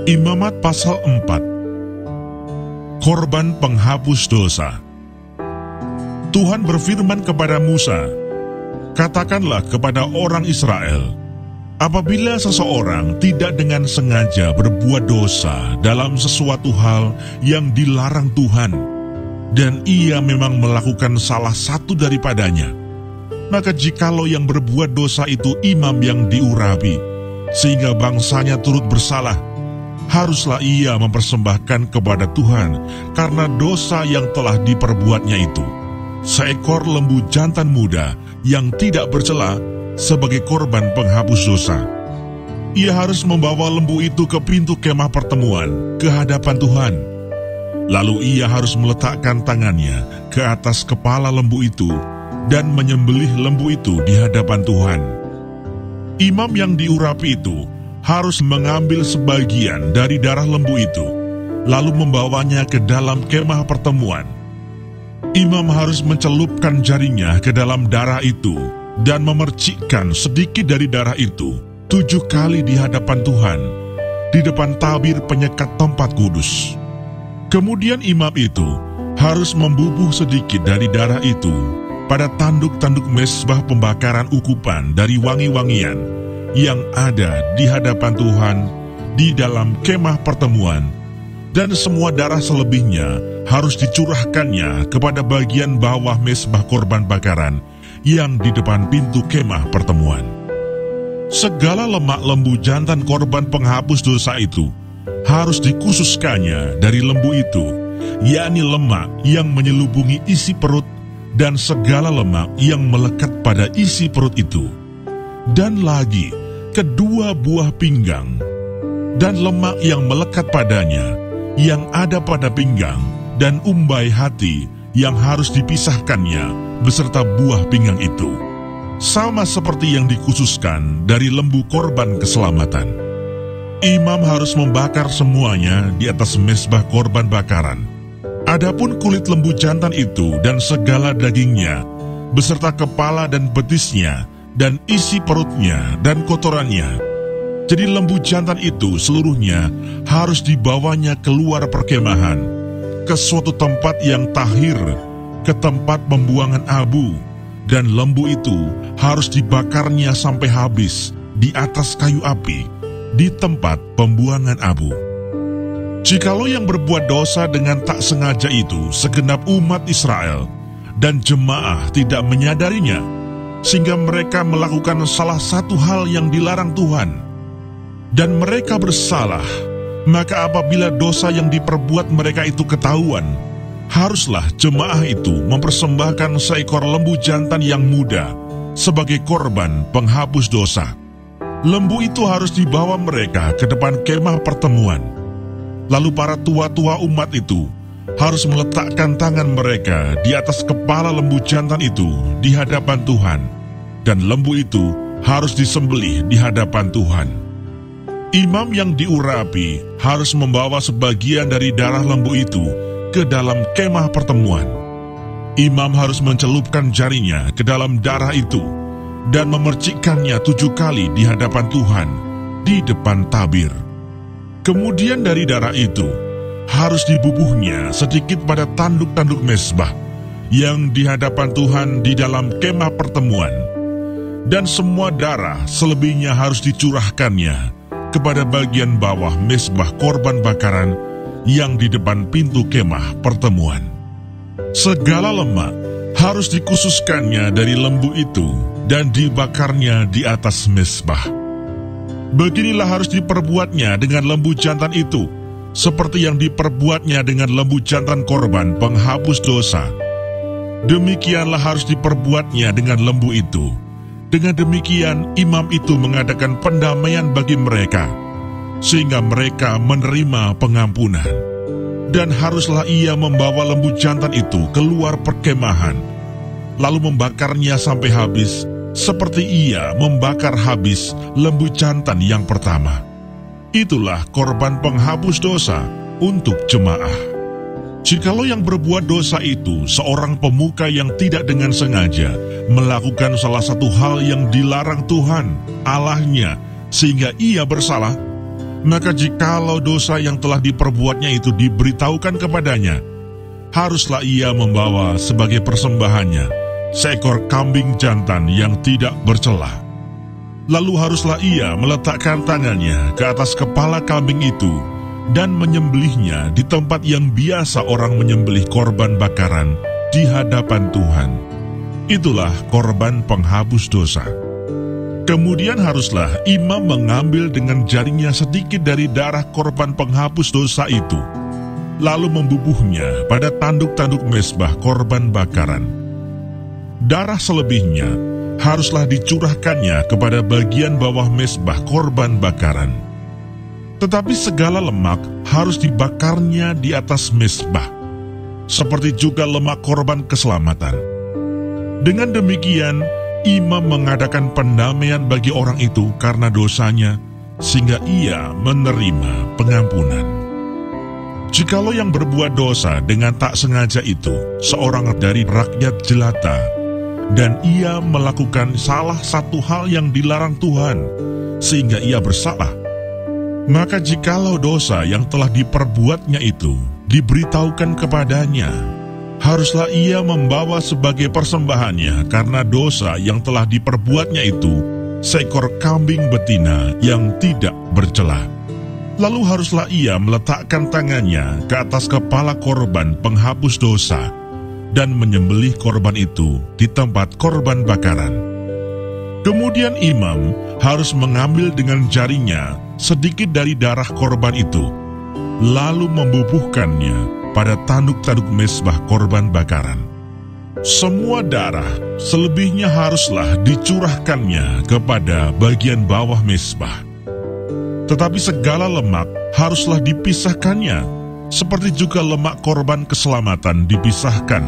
Imamat pasal 4. Korban penghapus dosa. Tuhan berfirman kepada Musa, "Katakanlah kepada orang Israel, apabila seseorang tidak dengan sengaja berbuat dosa dalam sesuatu hal yang dilarang Tuhan, dan ia memang melakukan salah satu daripadanya, maka jikalau yang berbuat dosa itu imam yang diurapi, sehingga bangsanya turut bersalah, haruslah ia mempersembahkan kepada Tuhan karena dosa yang telah diperbuatnya itu seekor lembu jantan muda yang tidak bercela sebagai korban penghapus dosa. Ia harus membawa lembu itu ke pintu kemah pertemuan ke hadapan Tuhan. Lalu ia harus meletakkan tangannya ke atas kepala lembu itu dan menyembelih lembu itu di hadapan Tuhan. Imam yang diurapi itu harus mengambil sebagian dari darah lembu itu, lalu membawanya ke dalam kemah pertemuan. Imam harus mencelupkan jarinya ke dalam darah itu dan memercikkan sedikit dari darah itu 7 kali di hadapan Tuhan, di depan tabir penyekat tempat kudus. Kemudian imam itu harus membubuh sedikit dari darah itu pada tanduk-tanduk mezbah pembakaran ukupan dari wangi-wangian yang ada di hadapan Tuhan di dalam kemah pertemuan, dan semua darah selebihnya harus dicurahkannya kepada bagian bawah mezbah korban bakaran yang di depan pintu kemah pertemuan. Segala lemak lembu jantan korban penghapus dosa itu harus dikhususkannya dari lembu itu, yakni lemak yang menyelubungi isi perut dan segala lemak yang melekat pada isi perut itu, dan lagi kedua buah pinggang, dan lemak yang melekat padanya yang ada pada pinggang, dan umbai hati yang harus dipisahkannya beserta buah pinggang itu, sama seperti yang dikhususkan dari lembu korban keselamatan. Imam harus membakar semuanya di atas mezbah korban bakaran. Adapun kulit lembu jantan itu dan segala dagingnya, beserta kepala dan betisnya, dan isi perutnya dan kotorannya, jadi lembu jantan itu seluruhnya harus dibawanya keluar perkemahan ke suatu tempat yang tahir, ke tempat pembuangan abu, dan lembu itu harus dibakarnya sampai habis di atas kayu api di tempat pembuangan abu. Jikalau yang berbuat dosa dengan tak sengaja itu segenap umat Israel, dan jemaah tidak menyadarinya, sehingga mereka melakukan salah satu hal yang dilarang Tuhan, dan mereka bersalah, maka apabila dosa yang diperbuat mereka itu ketahuan, haruslah jemaah itu mempersembahkan seekor lembu jantan yang muda sebagai korban penghapus dosa. Lembu itu harus dibawa mereka ke depan kemah pertemuan. Lalu para tua-tua umat itu harus meletakkan tangan mereka di atas kepala lembu jantan itu di hadapan Tuhan, dan lembu itu harus disembelih di hadapan Tuhan. Imam yang diurapi harus membawa sebagian dari darah lembu itu ke dalam kemah pertemuan. Imam harus mencelupkan jarinya ke dalam darah itu dan memercikkannya 7 kali di hadapan Tuhan di depan tabir. Kemudian dari darah itu harus dibubuhnya sedikit pada tanduk-tanduk mezbah yang di hadapan Tuhan di dalam kemah pertemuan, dan semua darah selebihnya harus dicurahkannya kepada bagian bawah mezbah korban bakaran yang di depan pintu kemah pertemuan. Segala lemak harus dikhususkannya dari lembu itu dan dibakarnya di atas mezbah. Beginilah harus diperbuatnya dengan lembu jantan itu, seperti yang diperbuatnya dengan lembu jantan korban penghapus dosa. Demikianlah harus diperbuatnya dengan lembu itu. Dengan demikian imam itu mengadakan pendamaian bagi mereka, sehingga mereka menerima pengampunan. Dan haruslah ia membawa lembu jantan itu keluar perkemahan, lalu membakarnya sampai habis, seperti ia membakar habis lembu jantan yang pertama. Itulah korban penghapus dosa untuk jemaah. Jikalau yang berbuat dosa itu seorang pemuka yang tidak dengan sengaja melakukan salah satu hal yang dilarang Tuhan Allahnya, sehingga ia bersalah, Maka jikalau dosa yang telah diperbuatnya itu diberitahukan kepadanya, haruslah ia membawa sebagai persembahannya seekor kambing jantan yang tidak bercela. Lalu haruslah ia meletakkan tangannya ke atas kepala kambing itu dan menyembelihnya di tempat yang biasa orang menyembelih korban bakaran di hadapan Tuhan. Itulah korban penghapus dosa. Kemudian haruslah imam mengambil dengan jarinya sedikit dari darah korban penghapus dosa itu, lalu membubuhnya pada tanduk-tanduk mezbah korban bakaran. Darah selebihnya haruslah dicurahkannya kepada bagian bawah mezbah korban bakaran. Tetapi segala lemak harus dibakarnya di atas mezbah, seperti juga lemak korban keselamatan. Dengan demikian, imam mengadakan pendamaian bagi orang itu karena dosanya, sehingga ia menerima pengampunan. Jikalau yang berbuat dosa dengan tak sengaja itu seorang dari rakyat jelata, dan ia melakukan salah satu hal yang dilarang Tuhan, sehingga ia bersalah, maka jikalau dosa yang telah diperbuatnya itu diberitahukan kepadanya, haruslah ia membawa sebagai persembahannya karena dosa yang telah diperbuatnya itu seekor kambing betina yang tidak bercela. Lalu haruslah ia meletakkan tangannya ke atas kepala korban penghapus dosa dan menyembelih korban itu di tempat korban bakaran. Kemudian imam harus mengambil dengan jarinya sedikit dari darah korban itu, lalu membubuhkannya pada tanduk-tanduk mezbah korban bakaran. Semua darah selebihnya haruslah dicurahkannya kepada bagian bawah mezbah. Tetapi segala lemak haruslah dipisahkannya, seperti juga lemak korban keselamatan dipisahkan.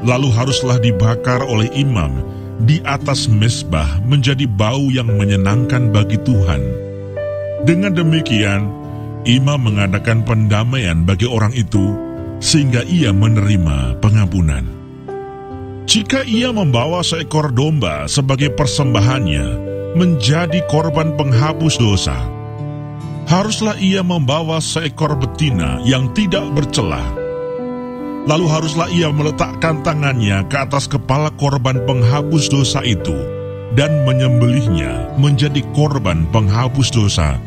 Lalu haruslah dibakar oleh imam di atas mezbah menjadi bau yang menyenangkan bagi Tuhan. Dengan demikian, imam mengadakan pendamaian bagi orang itu, sehingga ia menerima pengampunan. Jika ia membawa seekor domba sebagai persembahannya menjadi korban penghapus dosa, haruslah ia membawa seekor betina yang tidak bercela. Lalu haruslah ia meletakkan tangannya ke atas kepala korban penghapus dosa itu dan menyembelihnya menjadi korban penghapus dosa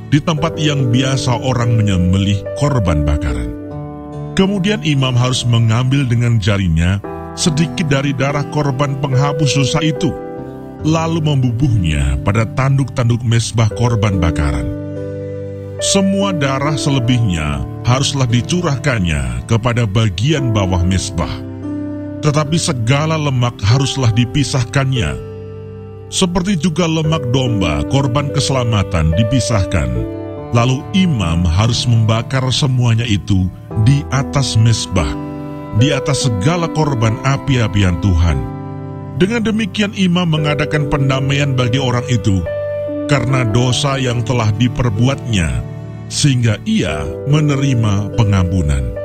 di tempat yang biasa orang menyembelih korban bakaran. Kemudian imam harus mengambil dengan jarinya sedikit dari darah korban penghapus dosa itu, lalu membubuhnya pada tanduk-tanduk mezbah korban bakaran. Semua darah selebihnya haruslah dicurahkannya kepada bagian bawah mezbah, tetapi segala lemak haruslah dipisahkannya, seperti juga lemak domba korban keselamatan dipisahkan. Lalu imam harus membakar semuanya itu di atas mezbah, di atas segala korban api-apian Tuhan. Dengan demikian imam mengadakan pendamaian bagi orang itu karena dosa yang telah diperbuatnya, sehingga ia menerima pengampunan.